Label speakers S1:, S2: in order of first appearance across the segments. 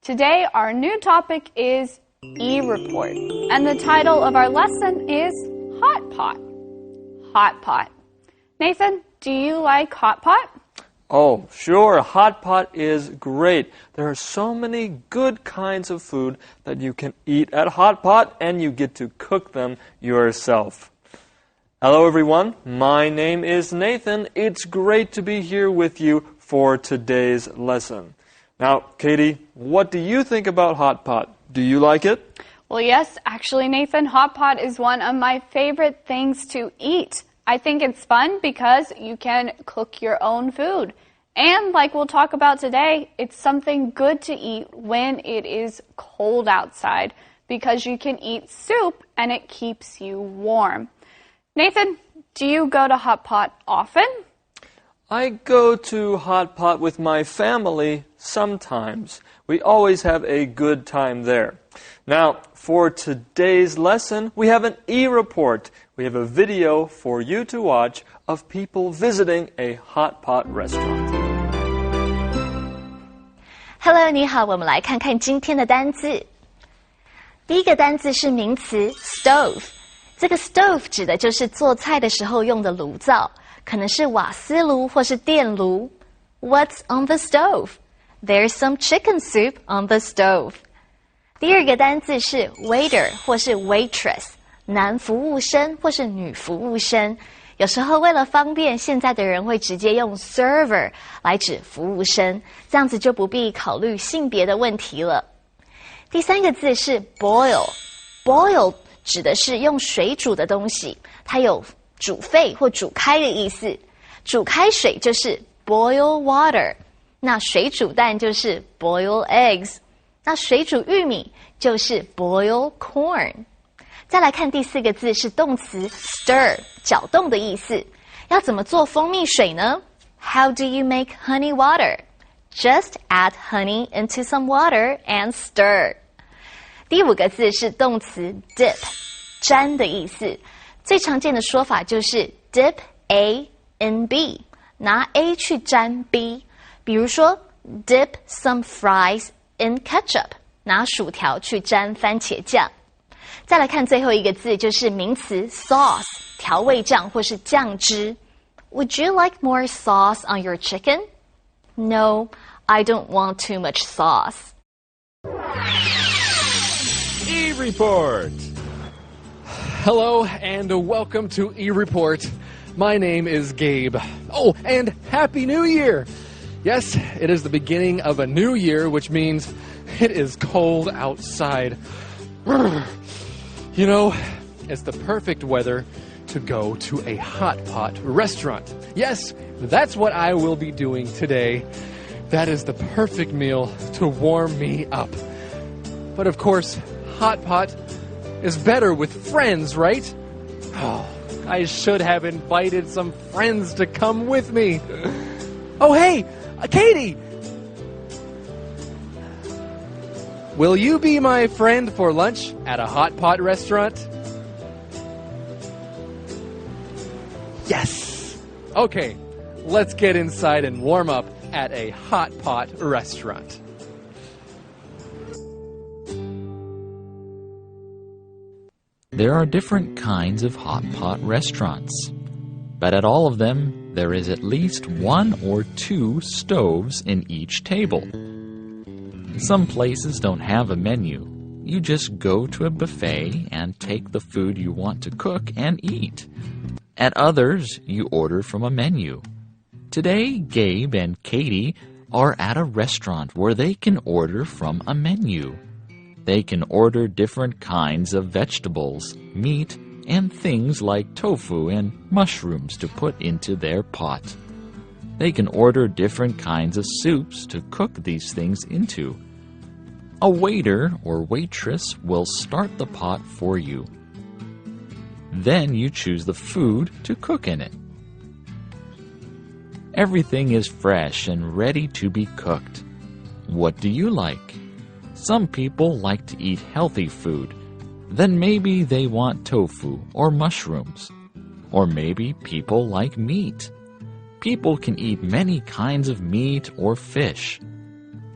S1: Today, our new topic is e-report, and the title of our lesson is Hot Pot. Hot Pot. Nathan, do you like hot pot?
S2: Oh, sure. Hot pot is great. There are so many good kinds of food that you can eat at hot pot, and you get to cook them yourself. Hello, everyone. My name is Nathan. It's great to be here with you for today's lesson. Now, Katie, what do you think about hot pot? Do you like it?
S1: Well, yes, actually, Nathan, hot pot is one of my favorite things to eat. I think it's fun because you can cook your own food. And like we'll talk about today, it's something good to eat when it is cold outside because you can eat soup and it keeps you warm. Nathan, do you go to hot pot often?
S2: I go to hot pot with my family sometimes. We always have a good time there. Now, for today's lesson, we have an e-report. We have a video for you to watch of people visiting a hot pot restaurant.
S3: Hello, 你好，我们来看看今天的单字。第一个单字是名词 stove。这个 stove 指的就是做菜的时候用的炉灶，可能是瓦斯炉或是电炉。What's on the stove? There's some chicken soup on the stove. 第二个单字是 waiter 或是 waitress， 男服务生或是女服务生。有时候为了方便，现在的人会直接用 server 来指服务生，这样子就不必考虑性别的问题了。第三个字是 boil。boil 指的是用水煮的东西，它有煮沸或煮开的意思。煮开水就是 boil water， 那水煮蛋就是 boil eggs， 那水煮玉米就是 boil corn。再来看第四个字是动词 stir， 搅动的意思。要怎么做蜂蜜水呢？ How do you make honey water? Just add honey into some water and stir。第五个字是动词 dip， 沾的意思。最常见的说法就是 dip A in B， 拿 A 去沾 B。比如说 dip some fries in ketchup， 拿薯条去沾番茄酱。再来看最后一个字，就是名词 sauce， 调味酱或是酱汁。Would you like more sauce on your chicken? No, I don't want too much sauce.
S4: E-Report. Hello and welcome to E-Report. My name is Gabe. Oh, and Happy New Year! Yes, it is the beginning of a new year, which means it is cold outside. You know, it's the perfect weather to go to a hot pot restaurant. Yes, that's what I will be doing today. That is the perfect meal to warm me up. But of course, hot pot is better with friends, right? Oh, I should have invited some friends to come with me. Oh, hey, Katie! Will you be my friend for lunch at a hot pot restaurant? Yes! Okay, let's get inside and warm up at a hot pot restaurant.
S5: There are different kinds of hot pot restaurants, but at all of them, there is at least 1 or 2 stoves in each table. Some places don't have a menu. You just go to a buffet and take the food you want to cook and eat. At others, you order from a menu. Today, Gabe and Katie are at a restaurant where they can order from a menu. They can order different kinds of vegetables, meat, and things like tofu and mushrooms to put into their pot. They can order different kinds of soups to cook these things into. A waiter or waitress will start the pot for you. Then you choose the food to cook in it. Everything is fresh and ready to be cooked. What do you like? Some people like to eat healthy food. Then maybe they want tofu or mushrooms. Or maybe people like meat. People can eat many kinds of meat or fish.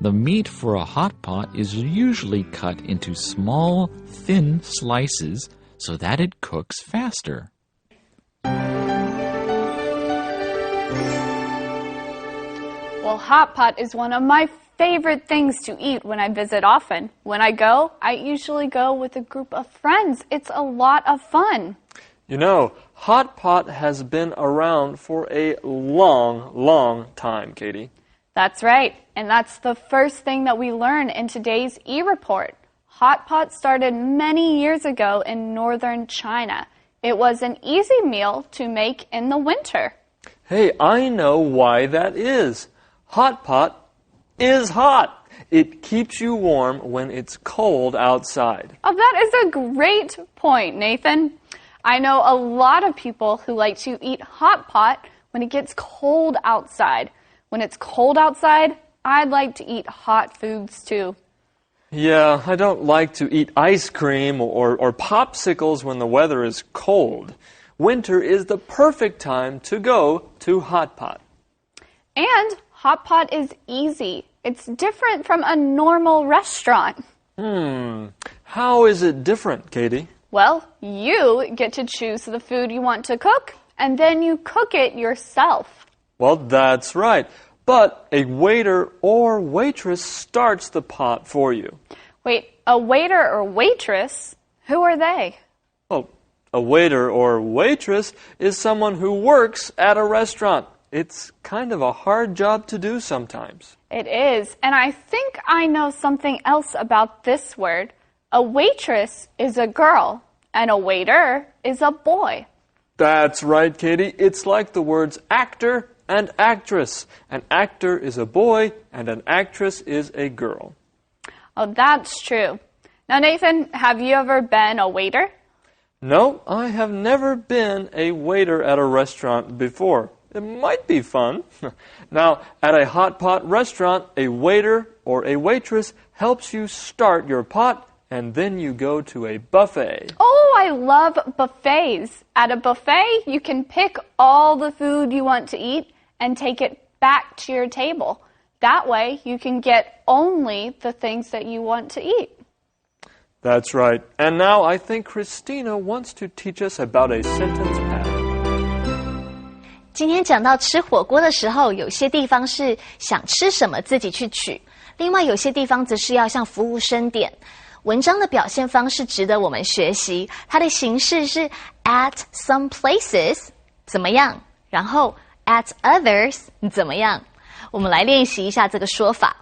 S5: The meat for a hot pot is usually cut into small, thin slices so that it cooks faster.
S1: Well, hot pot is one of my favorite things to eat when I visit often. When I go, I usually go with a group of friends. It's a lot of fun.
S2: You know, hot pot has been around for a long, long time, Katie.
S1: That's right, and that's the first thing that we learn in today's e-report. Hot pot started many years ago in northern China. It was an easy meal to make in the winter.
S2: Hey, I know why that is. Hot pot is hot. It keeps you warm when it's cold outside.
S1: Oh, that is a great point, Nathan. I know a lot of people who like to eat hot pot when it gets cold outside. When it's cold outside, I'd like to eat hot foods too.
S2: Yeah, I don't like to eat ice cream or popsicles when the weather is cold. Winter is the perfect time to go to hot pot.
S1: And hot pot is easy. It's different from a normal restaurant.
S2: How is it different, Katie?
S1: Well, you get to choose the food you want to cook, and then you cook it yourself.
S2: Well, that's right. But a waiter or waitress starts the pot for you.
S1: Wait, a waiter or waitress? Who are they?
S2: Well, a waiter or waitress is someone who works at a restaurant. It's kind of a hard job to do sometimes.
S1: It is, and I think I know something else about this word. A waitress is a girl, and a waiter is a boy.
S2: That's right, Katie. It's like the words actor and actress. An actor is a boy, and an actress is a girl.
S1: Oh, that's true. Now, Nathan, have you ever been a waiter?
S2: No, I have never been a waiter at a restaurant before. It might be fun. Now, at a hot pot restaurant, a waiter or a waitress helps you start your pot, and then you go to a buffet.
S1: Oh, I love buffets. At a buffet, you can pick all the food you want to eat and take it back to your table. That way, you can get only the things that you want to eat.
S2: That's right. And now I think Christina wants to teach us about a sentence pattern.
S3: 今天讲到吃火锅的时候，有些地方是想吃什么自己去取，另外有些地方则是要向服务生点。文章的表现方式值得我们学习，它的形式是 at some places 怎么样，然后 at others 怎么样。我们来练习一下这个说法。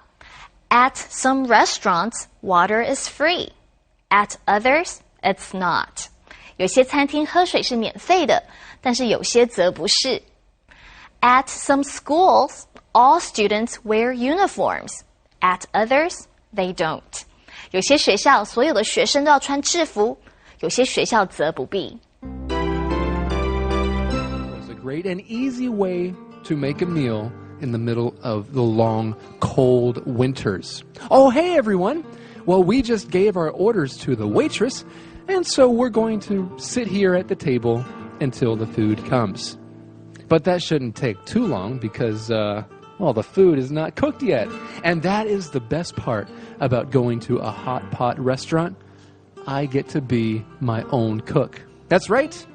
S3: At some restaurants, water is free. At others, it's not. 有些餐厅喝水是免费的，但是有些则不是。At some schools, all students wear uniforms. At others, they don't. 有些学校所有的学生都要穿制服，有些学校则不必。
S4: It's a great and easy way to make a meal in the middle of the long, cold winters. Oh, hey, everyone. Well, we just gave our orders to the waitress, and so we're going to sit here at the table until the food comes. But that shouldn't take too long because, well, the food is not cooked yet. And that is the best part about going to a hot pot restaurant. I get to be my own cook. That's right.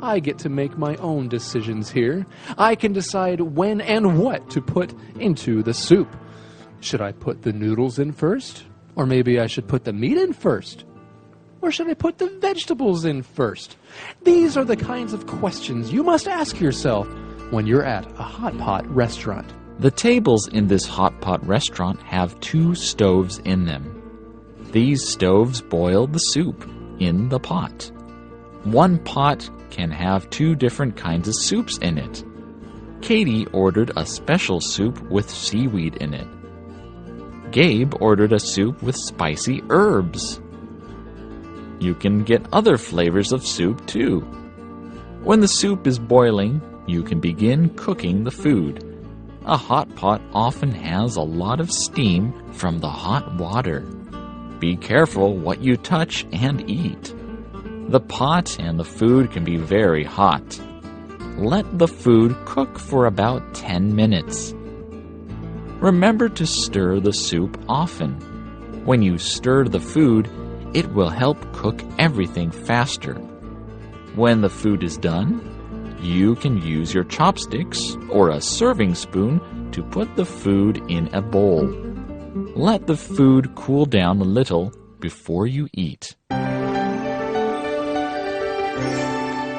S4: I get to make my own decisions here. I can decide when and what to put into the soup. Should I put the noodles in first? Or maybe I should put the meat in first? Or should I put the vegetables in first? These are the kinds of questions you must ask yourself when you're at a hot pot restaurant.
S5: The tables in this hot pot restaurant have 2 stoves in them. These stoves boil the soup in the pot. One pot can have 2 different kinds of soups in it. Katie ordered a special soup with seaweed in it. Gabe ordered a soup with spicy herbs. You can get other flavors of soup too. When the soup is boiling, you can begin cooking the food. A hot pot often has a lot of steam from the hot water. Be careful what you touch and eat. The pot and the food can be very hot. Let the food cook for about 10 minutes. Remember to stir the soup often. When you stir the food, it will help cook everything faster. When the food is done, you can use your chopsticks or a serving spoon to put the food in a bowl. Let the food cool down a little before you eat.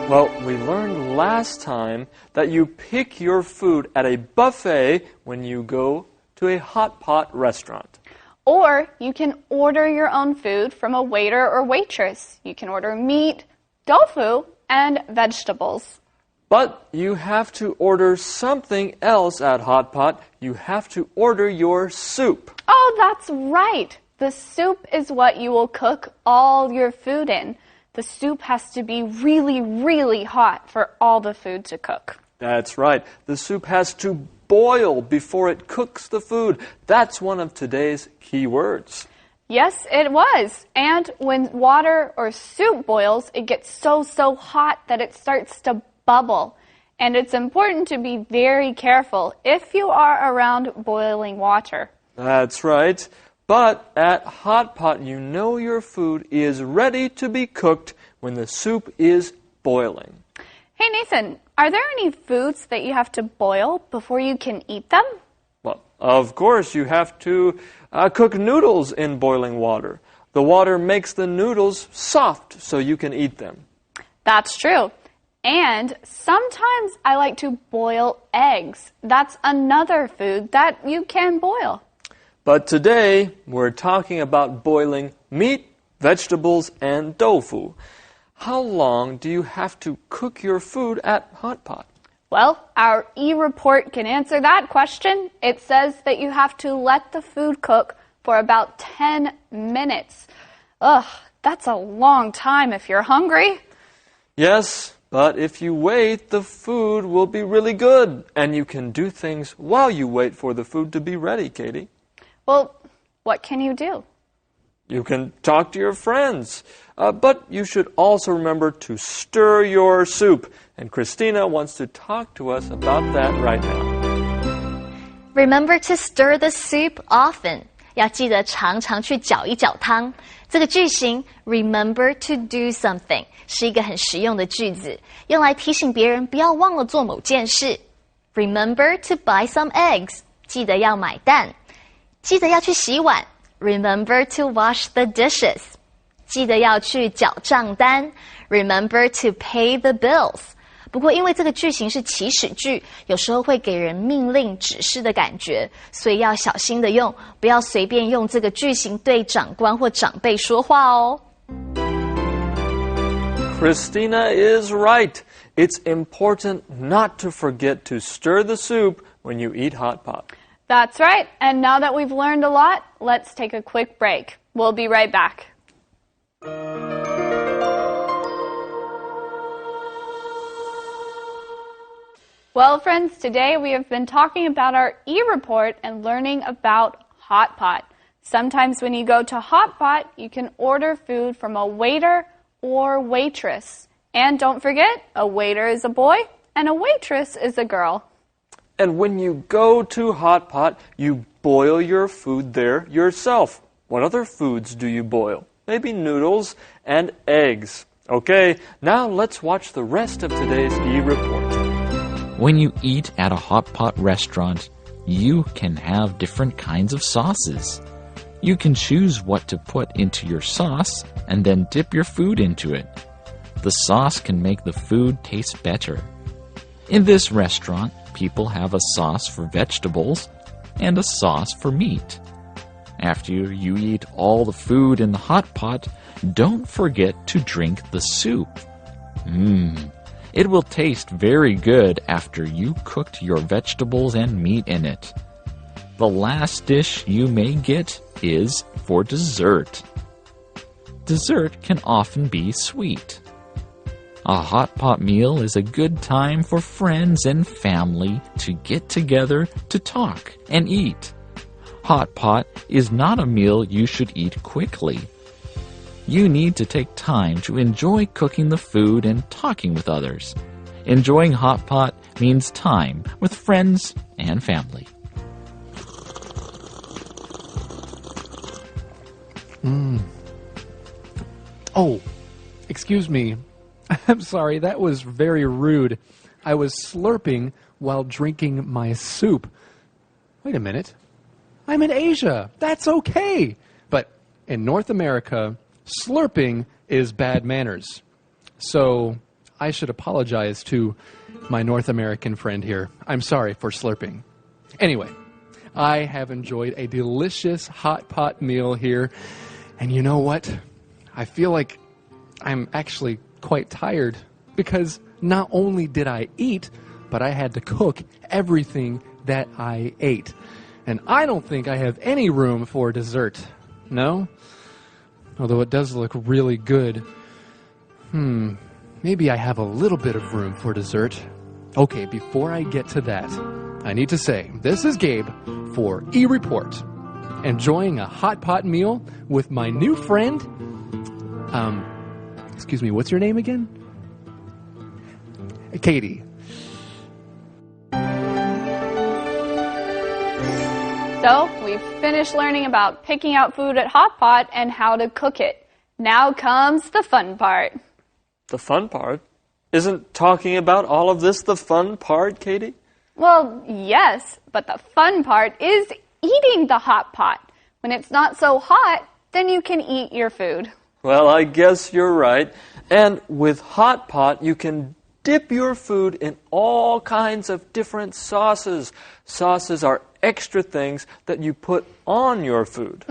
S2: Well, we learned last time that you pick your food at a buffet when you go to a hot pot restaurant.
S1: Or you can order your own food from a waiter or waitress. You can order meat, tofu, and vegetables.
S2: But you have to order something else at hot pot. You have to order your soup.
S1: Oh, that's right. The soup is what you will cook all your food in. The soup has to be really, really hot for all the food to cook.
S2: That's right. The soup has to boil before it cooks the food. That's one of today's key words.
S1: Yes, it was. And when water or soup boils, it gets so hot that it starts to bubble. And it's important to be very careful if you are around boiling water.
S2: That's right. But at hot pot, you know your food is ready to be cooked when the soup is boiling.
S1: Hey, Nathan, are there any foods that you have to boil before you can eat them?
S2: Well, of course, you have to cook noodles in boiling water. The water makes the noodles soft so you can eat them.
S1: That's true. And sometimes I like to boil eggs. That's another food that you can boil.
S2: But today, we're talking about boiling meat, vegetables, and tofu. How long do you have to cook your food at hot pot?
S1: Well, our e-report can answer that question. It says that you have to let the food cook for about 10 minutes. Ugh, that's a long time if you're hungry.
S2: Yes, but if you wait, the food will be really good. And you can do things while you wait for the food to be ready, Katie.
S1: Well, what can you do?
S2: You can talk to your friends. But you should also remember to stir your soup. And Christina wants to talk to us about that right now.
S3: Remember to stir the soup often. 要记得常常去搅一搅汤。这个句型 remember to do something 是一个很实用的句子，用来提醒别人不要忘了做某件事。Remember to buy some eggs 记得要买蛋。记得要去洗碗 Remember to wash the dishes 记得要去缴账单 Remember to pay the bills 不过因为这个句型是祈使句，有时候会给人命令指示的感觉，所以要小心的用，不要随便用这个句型对长官或长辈说话哦。
S2: Christina is right. It's important not to forget to stir the soup when you eat hot pot.
S1: That's right. And now that we've learned a lot, let's take a quick break. We'll be right back. Well, friends, today we have been talking about our e-report and learning about hot pot. Sometimes when you go to hot pot, you can order food from a waiter or waitress. And don't forget, a waiter is a boy and a waitress is a girl.
S2: And when you go to hot pot, you boil your food there yourself. What other foods do you boil? Maybe noodles and eggs. Okay, now let's watch the rest of today's e-report.
S5: When you eat at a hot pot restaurant, you can have different kinds of sauces. You can choose what to put into your sauce and then dip your food into it. The sauce can make the food taste better. In this restaurant, people have a sauce for vegetables and a sauce for meat. After you eat all the food in the hot pot, don't forget to drink the soup. It will taste very good after you cooked your vegetables and meat in it. The last dish you may get is for dessert. Dessert can often be sweet. A hot pot meal is a good time for friends and family to get together to talk and eat. Hot pot is not a meal you should eat quickly. You need to take time to enjoy cooking the food and talking with others. Enjoying hot pot means time with friends and family.
S4: Oh, excuse me. I'm sorry, that was very rude. I was slurping while drinking my soup. Wait a minute. I'm in Asia. That's okay. But in North America, slurping is bad manners. So I should apologize to my North American friend here. I'm sorry for slurping. Anyway, I have enjoyed a delicious hot pot meal here. And you know what? I feel like I'm actually quite tired because not only did I eat, but I had to cook everything that I ate. And I don't think I have any room for dessert. No? Although it does look really good. Maybe I have a little bit of room for dessert. Okay, before I get to that, I need to say, this is Gabe for E-Report. Enjoying a hot pot meal with my new friend. Excuse me, what's your name again? Katie.
S1: So, we've finished learning about picking out food at Hot Pot and how to cook it. Now comes the fun part.
S2: The fun part? Isn't talking about all of this the fun part, Katie?
S1: Well, yes, but the fun part is eating the hot pot. When it's not so hot, then you can eat your food.
S2: Well, I guess you're right. And with hot pot, you can dip your food in all kinds of different sauces. Sauces are extra things that you put on your food.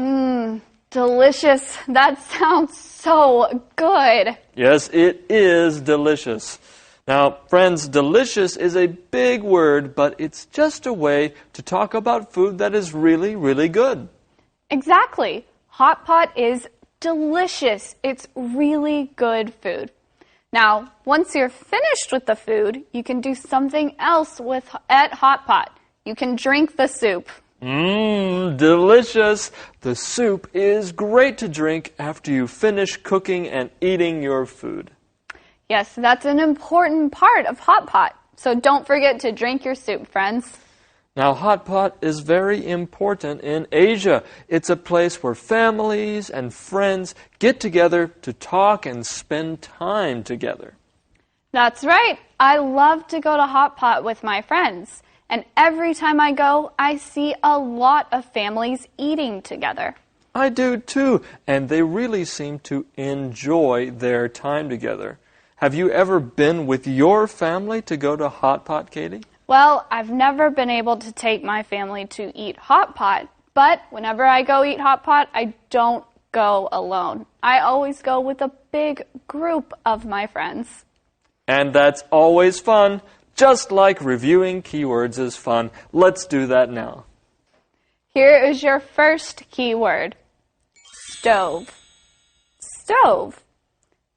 S1: Delicious. That sounds so good.
S2: Yes, it is delicious. Now, friends, delicious is a big word, but it's just a way to talk about food that is really, really good.
S1: Exactly. Hot pot is delicious. It's really good food. Now, once you're finished with the food, you can do something else at Hot Pot. You can drink the soup.
S2: Delicious. The soup is great to drink after you finish cooking and eating your food.
S1: Yes, that's an important part of Hot Pot. So don't forget to drink your soup, friends.
S2: Now, Hot Pot is very important in Asia. It's a place where families and friends get together to talk and spend time together.
S1: That's right. I love to go to Hot Pot with my friends. And every time I go, I see a lot of families eating together.
S2: I do too, and they really seem to enjoy their time together. Have you ever been with your family to go to Hot Pot, Katie?
S1: Well, I've never been able to take my family to eat Hot Pot, but whenever I go eat Hot Pot, I don't go alone. I always go with a big group of my friends.
S2: And that's always fun, just like reviewing keywords is fun. Let's do that now.
S1: Here is your first keyword. Stove. Stove.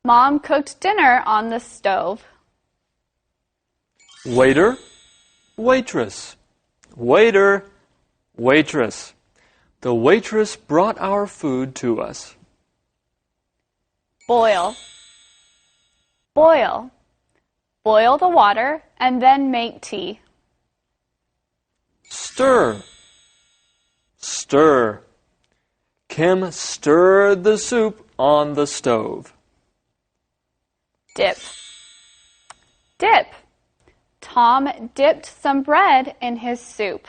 S1: Mom cooked dinner on the stove.
S2: Waiter, waitress. Waiter, waitress. The waitress brought our food to us.
S1: Boil. Boil. Boil the water and then make tea.
S2: Stir. Stir. Kim stirred the soup on the stove.
S1: Dip. Dip. Tom dipped some bread in his soup.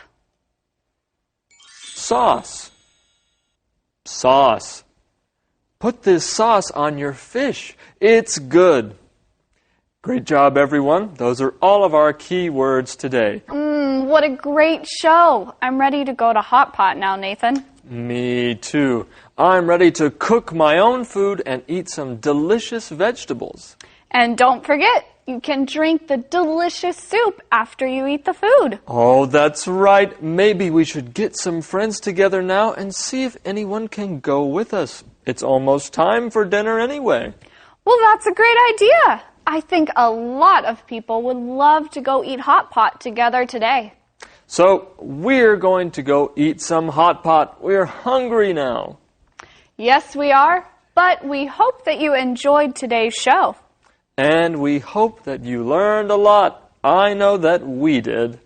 S2: Sauce. Sauce. Put this sauce on your fish. It's good. Great job, everyone. Those are all of our key words today.
S1: What a great show. I'm ready to go to Hot Pot now, Nathan.
S2: Me too. I'm ready to cook my own food and eat some delicious vegetables.
S1: And don't forget, you can drink the delicious soup after you eat the food.
S2: Oh, that's right. Maybe we should get some friends together now and see if anyone can go with us. It's almost time for dinner anyway.
S1: Well, that's a great idea. I think a lot of people would love to go eat Hot Pot together today.
S2: So, we're going to go eat some Hot Pot. We're hungry now.
S1: Yes, we are, but we hope that you enjoyed today's show.
S2: And we hope that you learned a lot. I know that we did.